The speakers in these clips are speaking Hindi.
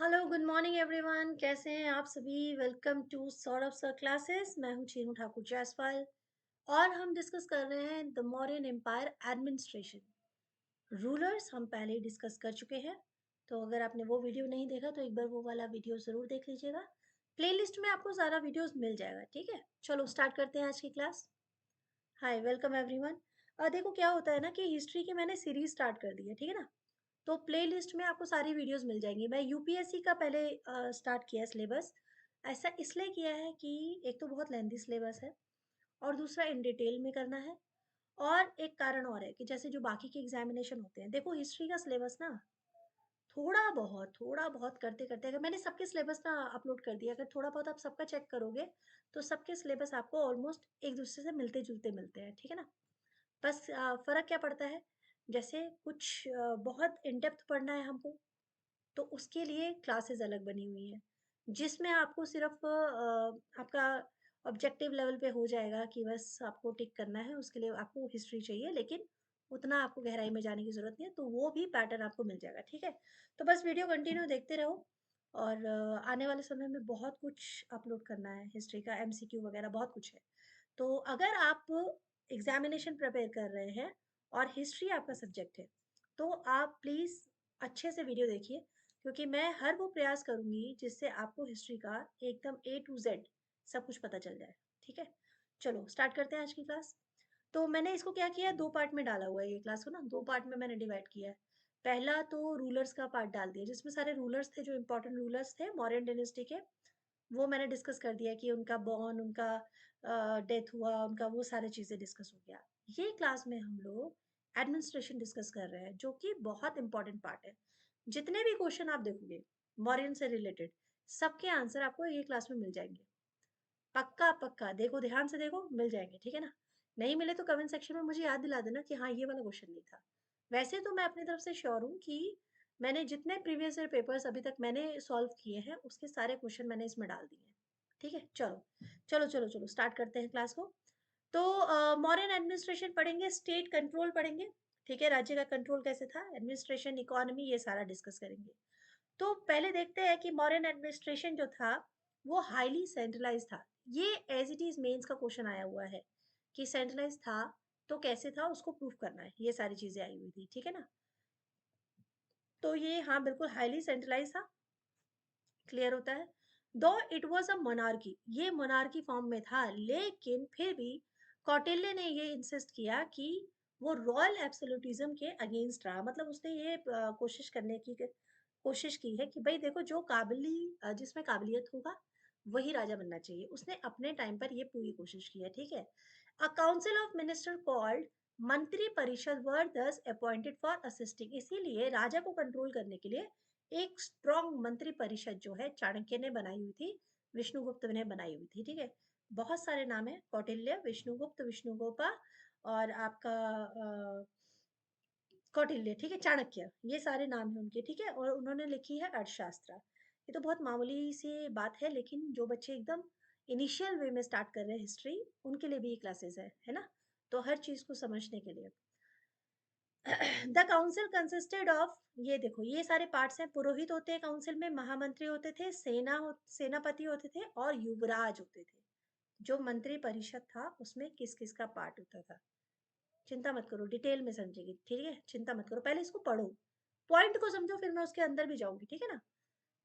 हेलो गुड मॉर्निंग एवरीवन, कैसे हैं आप सभी। Welcome to Saurabh sir classes. मैं हूं चीनू ठाकुर जायसवाल और हम डिस्कस कर रहे हैं the Mauryan empire administration. Rulers हम पहले ही डिस्कस कर चुके हैं, तो अगर आपने वो वीडियो नहीं देखा तो एक बार वो वाला वीडियो ज़रूर देख लीजिएगा। प्लेलिस्ट में आपको सारा वीडियोस मिल जाएगा। ठीक है, चलो स्टार्ट करते हैं आज की क्लास। हाय, वेलकम एवरीवन। देखो क्या होता है ना कि हिस्ट्री की मैंने सीरीज स्टार्ट कर दी है, ठीक है ना। तो प्लेलिस्ट में आपको सारी वीडियोस मिल जाएंगी। मैं यूपीएससी का पहले स्टार्ट किया सिलेबस। ऐसा इसलिए किया है कि एक तो बहुत लेंथी सिलेबस है और दूसरा इन डिटेल में करना है। और एक कारण और है कि जैसे जो बाकी के एग्जामिनेशन होते हैं, देखो हिस्ट्री का सिलेबस ना थोड़ा बहुत करते करते, अगर मैंने सबके सिलेबस ना अपलोड कर दिया, अगर थोड़ा बहुत आप सबका चेक करोगे तो सबके सिलेबस आपको ऑलमोस्ट एक दूसरे से मिलते जुलते मिलते हैं, ठीक है ना। बस फर्क क्या पड़ता है, जैसे कुछ बहुत इन डेप्थ पढ़ना है हमको, तो उसके लिए क्लासेस अलग बनी हुई हैं, जिसमें आपको सिर्फ आपका ऑब्जेक्टिव लेवल पे हो जाएगा कि बस आपको टिक करना है, उसके लिए आपको हिस्ट्री चाहिए, लेकिन उतना आपको गहराई में जाने की ज़रूरत नहीं है, तो वो भी पैटर्न आपको मिल जाएगा। ठीक है, तो बस वीडियो कंटिन्यू देखते रहो। और आने वाले समय में बहुत कुछ अपलोड करना है, हिस्ट्री का एमसीक्यू वगैरह बहुत कुछ है। तो अगर आप एग्जामिनेशन प्रिपेयर कर रहे हैं और हिस्ट्री आपका सब्जेक्ट है, तो आप प्लीज़ अच्छे से वीडियो देखिए, क्योंकि मैं हर वो प्रयास करूंगी जिससे आपको हिस्ट्री का एकदम ए टू जेड सब कुछ पता चल जाए। ठीक है, चलो स्टार्ट करते हैं आज की क्लास। तो मैंने इसको क्या किया है, दो पार्ट में डाला हुआ है, ये क्लास को ना दो पार्ट में मैंने डिवाइड किया है। पहला तो रूलर्स का पार्ट डाल दिया, जिसमें सारे रूलर्स थे, जो इंपॉर्टेंट रूलर्स थे मौर्यन डायनेस्टी के, वो मैंने डिस्कस कर दिया कि उनका बॉर्न, उनका डेथ हुआ, उनका वो सारी चीज़ें डिस्कस हो गया। ये क्लास में हम लोग एडमिनिस्ट्रेशन डिस्कस कर रहे हैं, जो कि बहुत इंपॉर्टेंट पार्ट है। जितने भी क्वेश्चन आप देखोगे मौर्यन से रिलेटेड, सबके आंसर आपको ये क्लास में मिल जाएंगे। पक्का पक्का देखो, ध्यान से देखो, मिल जाएंगे, ठीक है ना। नहीं मिले तो कमेंट सेक्शन में मुझे याद दिला देना कि हाँ ये वाला क्वेश्चन नहीं था। वैसे तो मैं अपनी तरफ से श्योर हूँ कि मैंने जितने प्रीवियस ईयर पेपर्स अभी तक मैंने सॉल्व किए हैं, उसके सारे क्वेश्चन मैंने इसमें डाल दिए हैं। ठीक है, चलो चलो चलो चलो स्टार्ट करते हैं क्लास को। तो मॉडर्न एडमिनिस्ट्रेशन पढ़ेंगे, स्टेट कंट्रोल पढ़ेंगे। ठीक है, राज्य का कंट्रोल कैसे था, एडमिनिस्ट्रेशन, इकोनॉमी, ये सारा डिस्कस करेंगे। तो पहले देखते हैं कि मॉडर्न एडमिनिस्ट्रेशन जो था वो हाईली सेंट्रलाइज था। ये एज इट इज मेंस का क्वेश्चन आया हुआ है कि सेंट्रलाइज था तो कैसे था, उसको प्रूफ करना है, ये सारी चीजें आई हुई थी, ठीक है ना। तो ये हाँ बिल्कुल हाईली सेंट्रलाइज था, क्लियर होता है। दो इट वाज अ मोनार्की, ये मोनार्की फॉर्म में था, लेकिन फिर भी कौटिल्य ने ये इंसिस्ट किया कि वो रॉयल एब्सोल्यूटिज्म के अगेंस्ट रहा। मतलब उसने ये कोशिश करने की कोशिश की है कि भाई देखो, जो जिसमें काबिलियत होगा वही राजा बनना चाहिए। उसने अपने टाइम पर ये पूरी कोशिश की है, ठीक है। A council of minister called, मंत्री परिषद वर दस अपॉइंटेड फॉर असिस्टिंग, इसीलिए राजा को कंट्रोल करने के लिए एक स्ट्रॉन्ग मंत्री परिषद जो है चाणक्य ने बनाई हुई थी, विष्णुगुप्त ने बनाई हुई थी, ठीक है। बहुत सारे नाम है, कौटिल्य, विष्णुगुप्त, विष्णुगोपा, और आपका कौटिल्य, ठीक है, चाणक्य, ये सारे नाम है उनके, ठीक है। और उन्होंने लिखी है अर्थशास्त्र। ये तो बहुत मामूली सी बात है, लेकिन जो बच्चे एकदम इनिशियल वे में स्टार्ट कर रहे हैं हिस्ट्री, उनके लिए भी ये क्लासेस है ना। तो हर चीज को समझने के लिए द काउंसिल कंसिस्टेड ऑफ, ये देखो ये सारे पार्ट्स हैं। पुरोहित होते हैं काउंसिल में, महामंत्री होते थे, सेनापति होते थे, और युवराज होते थे। जो मंत्री परिषद था उसमें किस किस का पार्ट होता था, चिंता मत करो, डिटेल में समझेगी, ठीक है, चिंता मत करो, पहले इसको पढ़ो, पॉइंट को समझो, फिर मैं उसके अंदर भी जाऊंगी, ठीक है ना।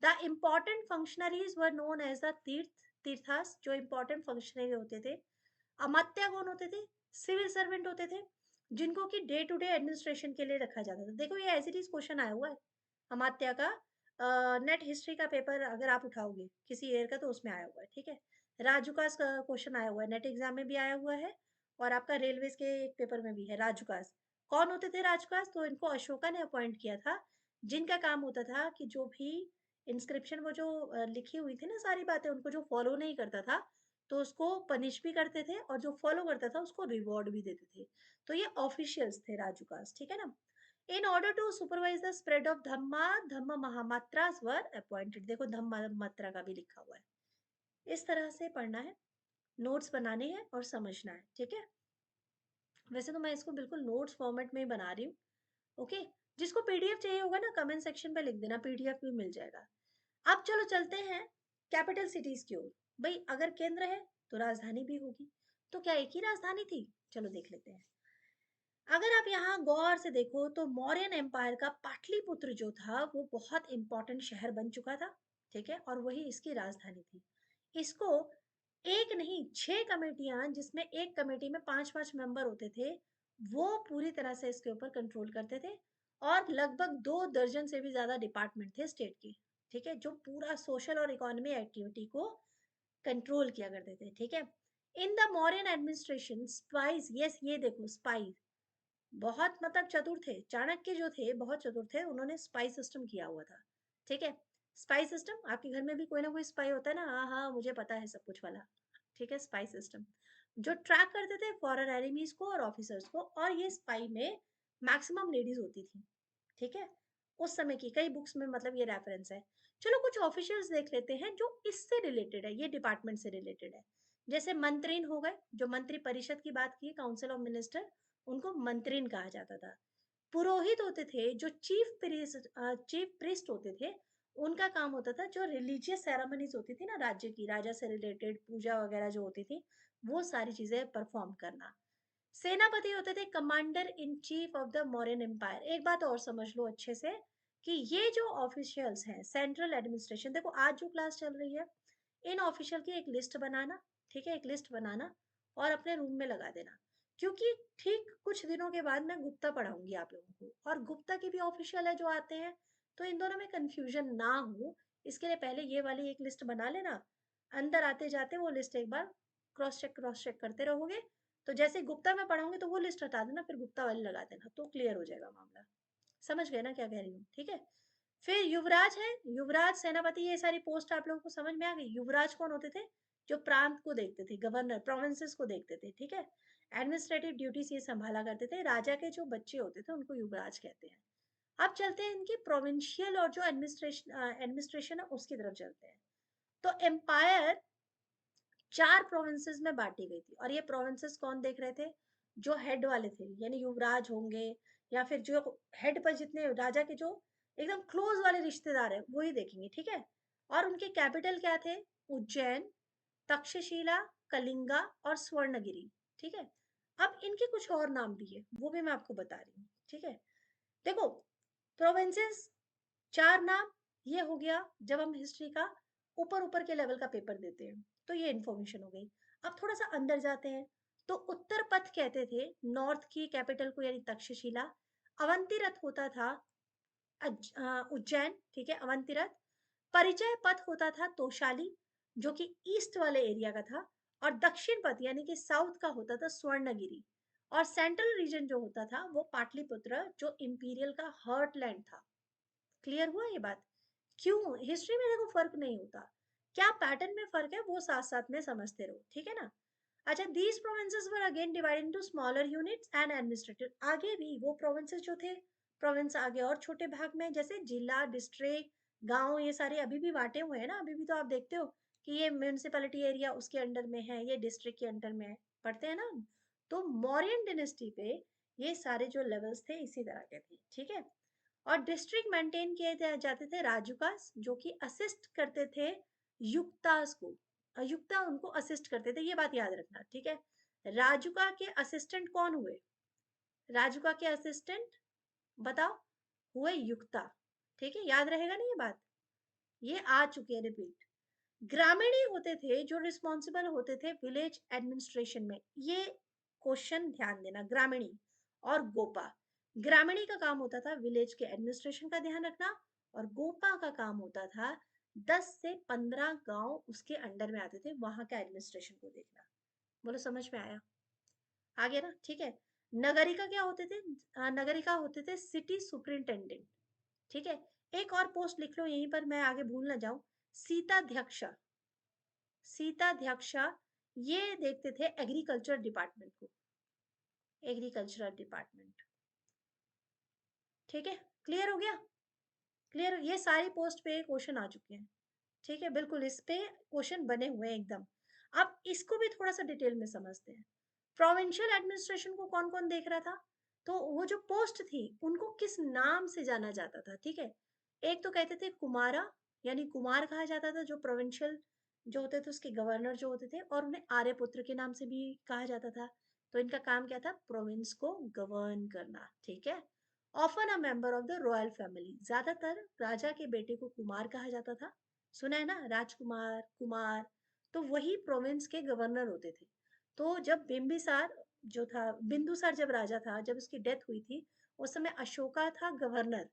The important functionaries were known as the tirthas, जो इम्पोर्टेंट फंक्शनरी होते थे। अमात्य कौन होते थे, सिविल सर्वेंट होते थे, जिनको कि डे टू डे एडमिनिस्ट्रेशन के लिए रखा जाता था। देखो ये एज इट इज क्वेश्चन आया हुआ है अमात्य का, नेट हिस्ट्री का पेपर अगर आप उठाओगे किसी ईयर का तो उसमें आया हुआ है, ठीक है। राजुकास का क्वेश्चन आया हुआ है, नेट एग्जाम में भी आया हुआ है, और आपका रेलवेज के एक पेपर में भी है राजुकास। कौन होते थे राजुकास, तो इनको अशोका ने अपॉइंट किया था, जिनका काम होता था कि जो भी इंस्क्रिप्शन, वो जो लिखी हुई थी ना सारी बातें, उनको जो फॉलो नहीं करता था तो उसको पनिश भी करते थे, और जो फॉलो करता था उसको रिवॉर्ड भी देते थे। तो ये ऑफिशियल्स थे राजुकास, ठीक है ना। In order to supervise the spread of dhamma, dhamma mahamatras were appointed, देखो धम्म मात्रा का भी लिखा हुआ है। इस तरह से पढ़ना है, नोट्स बनाने हैं और समझना है, ठीक है। वैसे तो मैं इसको बिल्कुल नोट्स फॉर्मेट में ही बना रही हूँ, ओके। जिसको पीडीएफ चाहिए होगा ना, कमेंट सेक्शन पे लिख देना, पीडीएफ भी मिल जाएगा। अब चलो चलते हैं कैपिटल सिटीज की ओर। भाई अगर केंद्र है तो राजधानी भी होगी, तो क्या एक ही राजधानी थी? चलो देख लेते हैं। अगर आप यहाँ गौर से देखो तो मौर्यन एम्पायर का पाटलिपुत्र जो था वो बहुत इंपॉर्टेंट शहर बन चुका था, ठीक है, और वही इसकी राजधानी थी। इसको एक नहीं 6 कमेटियां, जिसमें एक कमेटी में 5-5 मेंबर होते थे, वो पूरी तरह से इसके ऊपर कंट्रोल करते थे। और लगभग 2 दर्जन से भी ज्यादा डिपार्टमेंट थे स्टेट के, ठीक है, जो पूरा सोशल और इकोनॉमी एक्टिविटी को कंट्रोल किया करते थे, ठीक है। In the Mauryan administration spice, yes ये देखो स्पाइस, बहुत मतलब चतुर थे, चाणक्य जो थे बहुत चतुर थे, उन्होंने स्पाई सिस्टम किया हुआ था, ठीक है। स्पाई सिस्टम, आपके घर में भी कोई ना कोई स्पाई होता है ना, हाँ हाँ मुझे पता है सब कुछ वाला, ठीक है। स्पाई सिस्टम जो ट्रैक करते थे फॉरेन एनिमीज को और ऑफिसर्स को, और ये स्पाई में मैक्सिमम लेडीज होती थी, ठीक है। उस समय की कई बुक्स में मतलब ये रेफरेंस है। चलो कुछ ऑफिशियल्स देख लेते हैं जो इससे रिलेटेड है, ये डिपार्टमेंट से रिलेटेड है। जैसे मंत्रीन हो गए, जो मंत्री परिषद की बात की, काउंसिल ऑफ मिनिस्टर, उनको मंत्रीन कहा जाता था। पुरोहित होते थे, जो चीफ प्रीस्ट होते थे, उनका काम होता था जो रिलीजियस सेरेमनीज होती थी ना राज्य की, राजा से रिलेटेड पूजा वगैरह जो होती थी, वो सारी चीजें परफॉर्म करना। सेनापति होते थे commander in chief of the Mauryan empire. एक बात और समझ लो अच्छे से कि ये जो ऑफिशियल्स हैं सेंट्रल एडमिनिस्ट्रेशन, देखो आज जो क्लास चल रही है, इन ऑफिशियल की एक लिस्ट बनाना, ठीक है, एक लिस्ट बनाना और अपने रूम में लगा देना, क्योंकि ठीक कुछ दिनों के बाद मैं गुप्ता पढ़ाऊंगी आप लोगों को, और गुप्ता की भी ऑफिशियल है जो आते हैं, तो इन दोनों में कंफ्यूजन ना हो, इसके लिए पहले ये वाली एक लिस्ट बना लेना। अंदर आते जाते वो लिस्ट एक बार क्रॉस चेक करते रहोगे, तो जैसे गुप्ता में पढ़ाऊंगी तो वो लिस्ट हटा देना, फिर गुप्ता वाली लगा देना, तो क्लियर हो जाएगा मामला। समझ गए ना क्या कह रही हूँ, ठीक है। फिर युवराज है, युवराज सेनापति, ये सारी पोस्ट आप लोगों को समझ में आ गई। युवराज कौन होते थे? जो प्रांत को देखते थे, गवर्नर, प्रोविंसेस को देखते थे, ठीक है। एडमिनिस्ट्रेटिव ड्यूटीज ये संभाला करते थे, राजा के जो बच्चे होते थे उनको युवराज कहते हैं। अब चलते हैं इनकी प्रोविंशियल और जो एडमिनिस्ट्रेशन है उसकी तरफ चलते हैं। तो एम्पायर 4 प्रोविंसेस में बांटी गई थी, और ये प्रोविंसेस कौन देख रहे थे? जो हेड वाले थे, यानी युवराज होंगे, या फिर जो हेड पर जितने राजा के जो एकदम क्लोज वाले रिश्तेदार है वही देखेंगे, ठीक है। और उनके कैपिटल क्या थे? उज्जैन, तक्षशिला, कलिंगा और स्वर्णगिरी, ठीक है। अब इनके कुछ और नाम भी है, वो भी मैं आपको बता रही हूँ, ठीक है। देखो प्रोविंसेस 4 नाम, ये हो गया जब हम हिस्ट्री का ऊपर ऊपर के लेवल का पेपर देते हैं, तो ये इन्फॉर्मेशन हो गई। अब थोड़ा सा अंदर जाते हैं, तो उत्तर पथ कहते थे नॉर्थ की कैपिटल को, यानी तक्षशिला। अवंतिरथ होता था उज्जैन, ठीक है, अवंतिरथ। परिचय पथ होता था तोशाली, जो कि ईस्ट वाले एरिया का था। और दक्षिण पथ यानी कि साउथ का होता था स्वर्णगिरी। और सेंट्रल रीजन जो होता था वो पाटलिपुत्र, जो इंपीरियल का हार्टलैंड था। क्लियर हुआ ये बात? क्यों हिस्ट्री में देखो फर्क नहीं होता, क्या पैटर्न में फर्क है वो साथ साथ में समझते रहो, ठीक है ना। अच्छा, these provinces were again divided into smaller units and administrative. आगे भी वो प्रोविंसेस जो थे, प्रोविंस आगे और छोटे भाग में, जैसे जिला, डिस्ट्रिक्ट, गांव, ये सारे अभी भी बांटे हुए हैं ना, अभी भी तो आप देखते हो कि ये म्यूनिसिपैलिटी एरिया उसके अंडर में है, ये डिस्ट्रिक्ट के अंडर में है, पढ़ते हैं ना हम। तो मौर्यन डिनेस्टी पे ये सारे जो लेवल्स थे इसी तरह के थे, ठीक है। और डिस्ट्रिक्ट मेंटेन किए जाते थे राजुकास, जो कि असिस्ट करते थे युक्तास को। युक्ता उनको असिस्ट करते थे, ये बात याद रखना, ठीक है। राजुका के असिस्टेंट कौन हुए? राजुका के असिस्टेंट बताओ, हुए युक्ता, ठीक है, याद रहेगा ना ये बात, ये आ चुकी है रिपीट। ग्रामीणी होते थे जो रिस्पॉन्सिबल होते थे विलेज एडमिनिस्ट्रेशन में, ये क्वेश्चन ध्यान देना। ग्रामीणी और गोपा, ग्रामीणी का काम होता था विलेज के एडमिनिस्ट्रेशन का ध्यान रखना, और गोपा का काम होता था 10 से 15 गांव उसके अंडर में आते थे, वहां का एडमिनिस्ट्रेशन को देखना। बोलो समझ में आया? आ गया ना, ठीक है। नगरिका क्या होते थे? नगरिका होते थे सिटी सुपरिंटेंडेंट, ठीक है। एक और पोस्ट लिख लो यहीं पर, मैं आगे भूल ना जाऊं। सीताध्यक्षा, सीताध्यक्षा, ये देखते थे एग्रीकल्चर डिपार्टमेंट को, एग्रीकल्चरल डिपार्टमेंट, ठीक है। क्लियर हो गया? क्लियर, ये सारी पोस्ट पे क्वेश्चन आ चुके हैं, ठीक है, बिल्कुल इस पे क्वेश्चन बने हुए हैं एकदम। अब इसको भी थोड़ा सा डिटेल में समझते हैं। प्रोविंशियल एडमिनिस्ट्रेशन को कौन कौन देख रहा था? तो वो जो पोस्ट थी उनको किस नाम से जाना जाता था, ठीक है। एक तो कहते थे कुमारा, यानी कुमार कहा जाता था, जो प्रोविंशियल जो होते थे उसके गवर्नर जो होते थे, और उन्हें आर्यपुत्र के नाम से भी कहा जाता था। तो इनका काम क्या था? प्रोविंस को गवर्न करना, ठीक है। Often a member of the royal family, ज्यादातर राजा के बेटे को कुमार कहा जाता था। सुना है ना, राजकुमार, कुमार। तो वही प्रोविंस के गवर्नर होते थे। तो जब बिंबिसार जो था, बिंदुसार जब राजा था, जब उसकी डेथ हुई थी, उस समय अशोका था गवर्नर,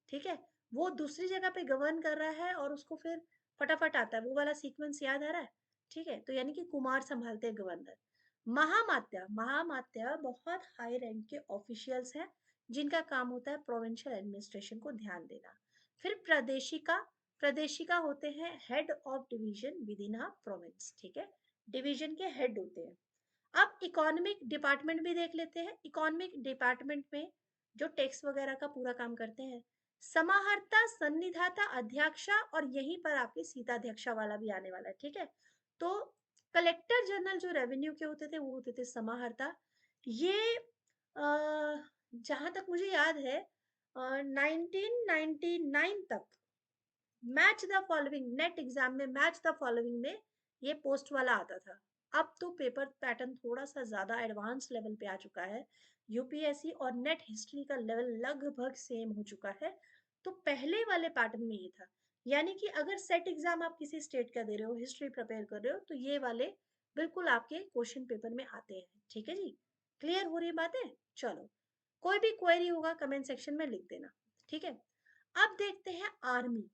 ठीक है। वो दूसरी जगह पे गवर्न कर रहा है और उसको फिर फटाफट आता है, वो वाला सीक्वेंस याद आ रहा है, ठीक है। तो यानी कि कुमार संभालते हैं गवर्नर। महामात्या, महामात्या बहुत हाई रैंक के ऑफिशियल्स हैं, जिनका काम होता है प्रोविंशियल एडमिनिस्ट्रेशन को ध्यान देना। फिर प्रादेशिका, प्रादेशिका होते हैं head of division with in a province, ठीक है। डिवीजन के हेड होते हैं। अब इकोनॉमिक डिपार्टमेंट भी देख लेते हैं। इकोनॉमिक डिपार्टमेंट में जो टैक्स वगैरह का पूरा काम करते हैं, समाहर्ता, सन्निधाता, अध्यक्षा, और यहीं पर आपके सीताध्यक्षा वाला भी आने वाला है, ठीक है। तो कलेक्टर जनरल जो रेवेन्यू के होते थे वो होते थे समाहर्ता। ये जहां तक मुझे याद है 1999 तक match the following, net exam में मैच द फॉलोइंग में ये पोस्ट वाला आता था। अब तो पेपर पैटर्न थोड़ा सा ज्यादा एडवांस लेवल पे आ चुका है। यूपीएससी और नेट हिस्ट्री का लेवल लगभग सेम हो चुका है। तो पहले वाले पैटर्न में ये था, यानी कि अगर सेट एग्जाम आप किसी स्टेट का दे रहे हो, हिस्ट्री प्रिपेयर कर रहे हो, तो ये वाले बिल्कुल आपके क्वेश्चन पेपर में आते हैं, ठीक है जी। क्लियर हो रही बातें? चलो, कोई भी क्वेरी होगा कमेंट सेक्शन में लिख देना, ठीक है। अब देखते हैं आर्मी।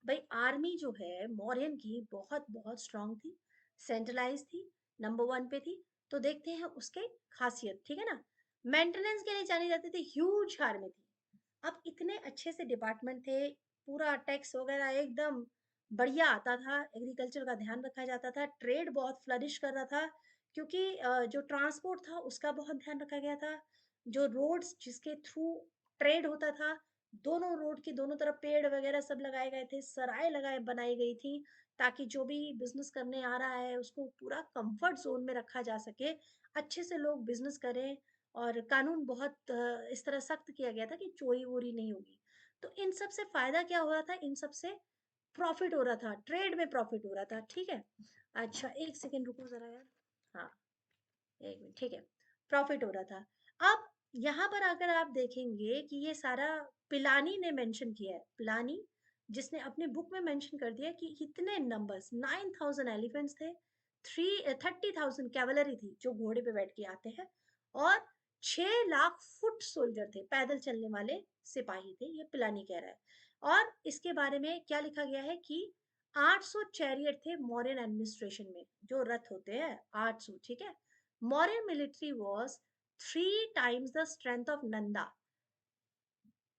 भाई आर्मी जो है मौर्यन की बहुत बहुत स्ट्रांग थी, सेंट्रलाइज थी, नंबर वन पे थी। तो देखते हैं उसके खासियत, ठीक है ना। मेंटेनेंस के लिए जानी जाती थी, ह्यूज आर्मी थी। अब इतने अच्छे से डिपार्टमेंट थे, पूरा टैक्स वगैरह एकदम बढ़िया आता था, एग्रीकल्चर का ध्यान रखा जाता था, ट्रेड बहुत फ्लरिश कर रहा था, क्योंकि जो ट्रांसपोर्ट था उसका बहुत ध्यान रखा गया था। जो रोड्स जिसके थ्रू ट्रेड होता था, दोनों रोड के दोनों तरफ पेड़ वगैरह सब लगाए गए थे, सराय लगाए बनाई गई थी, ताकि जो भी बिजनेस करने आ रहा है उसको पूरा कंफर्ट जोन में रखा जा सके, अच्छे से लोग बिजनेस करें। और कानून बहुत इस तरह सख्त किया गया था कि चोरी वोरी नहीं होगी। तो इन सब से फायदा क्या हो रहा था? इन सब से प्रॉफिट हो रहा था, ट्रेड में प्रॉफिट हो रहा था, ठीक है। अच्छा एक सेकेंड रुको जरा यार। हाँ, एक मिनट, ठीक है। प्रॉफिट हो रहा था। अब यहाँ पर अगर आप देखेंगे कि ये सारा पिलानी ने मेंशन किया है, पिलानी जिसने अपने बुक में मेंशन कर दिया कि कितने नंबर्स, 9,000 एलिफेंट्स थे, 30,000 कैवलरी थी जो घोड़े पे बैठ के आते हैं, और 6 लाख फुट सोल्जर थे, पैदल चलने वाले सिपाही थे, ये पिलानी कह रहा है। और इसके बारे में क्या लिखा गया है कि 800 चैरियट थे मौर्यन एडमिनिस्ट्रेशन में, जो रथ होते हैं 800, ठीक है। Mauryan military was 3 times the strength of Nanda।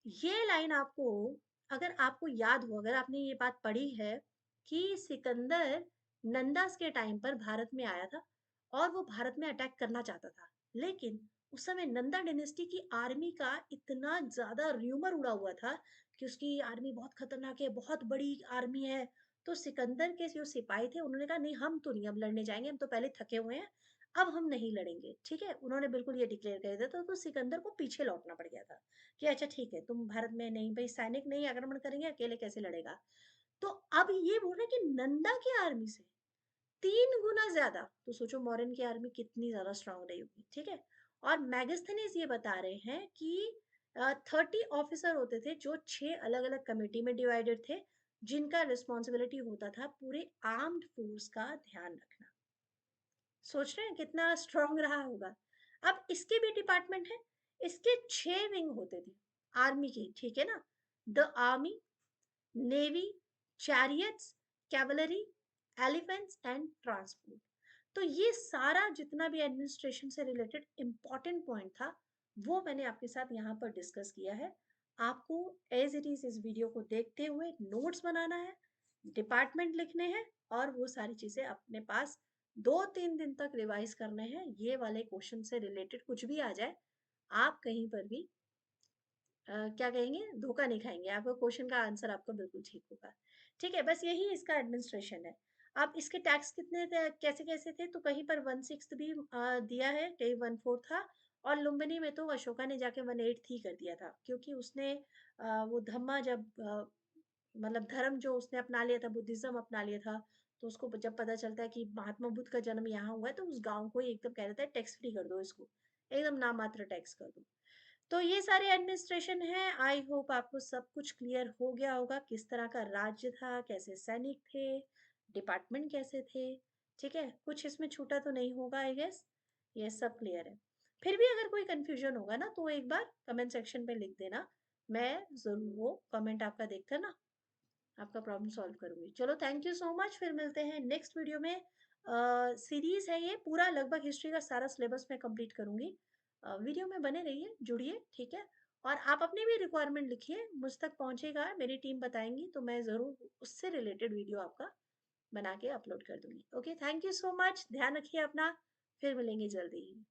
ये लाइन आपको, अगर आपको याद हो, अगर आपने ये बात पढ़ी है कि सिकंदर नंदास के टाइम पर भारत में आया था और वो भारत में अटैक करना चाहता था, लेकिन उस समय नंदा डायनेस्टी की आर्मी का इतना ज्यादा र्यूमर उड़ा हुआ था कि उसकी आर्मी बहुत खतरनाक है, बहुत बड़ी आर्मी है। तो सिकंदर के जो सिपाही थे उन्होंने कहा नहीं, हम तो नहीं अब लड़ने जाएंगे, हम तो पहले थके हुए हैं, अब हम नहीं लड़ेंगे, ठीक है। उन्होंने बिल्कुल ये डिक्लेयर कर दिया था। तो सिकंदर को पीछे लौटना पड़ गया था कि अच्छा ठीक है, तुम भारत में नहीं, भाई सैनिक नहीं आक्रमण करेंगे, अकेले कैसे लड़ेगा। तो अब ये बोल रहे कि नंदा की आर्मी से 3 गुना ज्यादा, तो सोचो मॉरन की आर्मी कितनी ज्यादा स्ट्रांग रही होगी, ठीक है। और मैगस्थनीज ये बता रहे हैं कि 30 ऑफिसर होते थे जो 6 अलग अलग कमेटी में डिवाइडेड थे, जिनका रिस्पॉन्सिबिलिटी होता था पूरे आर्म्ड फोर्स का ध्यान रखना। सोच रहे हैं कितना स्ट्रांग रहा होगा। अब इसके भी डिपार्टमेंट है, इसके 6 विंग होते थे आर्मी की, ठीक है ना। The army, navy, chariots, cavalry, elephants and transport. तो ये सारा जितना भी एडमिनिस्ट्रेशन से रिलेटेड इंपॉर्टेंट पॉइंट था, वो मैंने आपके साथ यहाँ पर डिस्कस किया है। आपको एज इट इज इस वीडियो को देखते हुए नोट्स बनाना है, डिपार्टमेंट लिखने हैं, और वो सारी चीजें अपने पास 2-3 दिन तक रिवाइज करने हैं। ये वाले क्वेश्चन से रिलेटेड कुछ भी आ जाए, आप कहीं पर भी क्या कहेंगे, धोखा नहीं खाएंगे, आपका क्वेश्चन का आंसर आपका बिल्कुल ठीक होगा, ठीक है। बस यही इसका एडमिनिस्ट्रेशन है। अब इसके टैक्स कितने थे, कैसे कैसे थे, तो कहीं पर 1/6 भी दिया है, कहीं 1/4 था, और लुम्बिनी में तो अशोका ने जाके 1/8 ही कर दिया था, क्योंकि उसने वो धम्मा जब मतलब धर्म जो उसने अपना लिया था, बुद्धिज्म अपना लिया था, तो उसको जब पता चलता है कि महात्मा बुद्ध का जन्म यहाँ हुआ है, तो उस गांव को ही एकदम कह देता है टैक्स फ्री कर दो इसको, एकदम नाम मात्र टैक्स कर दो। तो ये सारे एडमिनिस्ट्रेशन है। आई होप आपको सब कुछ क्लियर हो गया होगा, किस तरह का राज्य था, कैसे सैनिक थे, डिपार्टमेंट कैसे थे। ठीक है, कुछ इसमें छूटा तो नहीं होगा आई गेस। ये सब क्लियर है। फिर भी अगर कोई कंफ्यूजन होगा ना, तो एक बार कमेंट सेक्शन पे लिख देना, मैं जरूर वो कमेंट आपका देखकर ना आपका प्रॉब्लम सॉल्व करूंगी। चलो, थैंक यू सो मच, फिर मिलते हैं नेक्स्ट वीडियो में। सीरीज है ये, पूरा लगभग हिस्ट्री का सारा सिलेबस मैं कंप्लीट करूंगी। वीडियो में बने रहिए, जुड़िए, ठीक है। और आप अपनी भी रिक्वायरमेंट लिखिए, मुझ तक पहुंचेगा, मेरी टीम बताएंगी, तो मैं ज़रूर उससे रिलेटेड वीडियो आपका बना के अपलोड कर दूंगी। Okay, thank you so much, ध्यान रखिए अपना, फिर मिलेंगे जल्दी ही।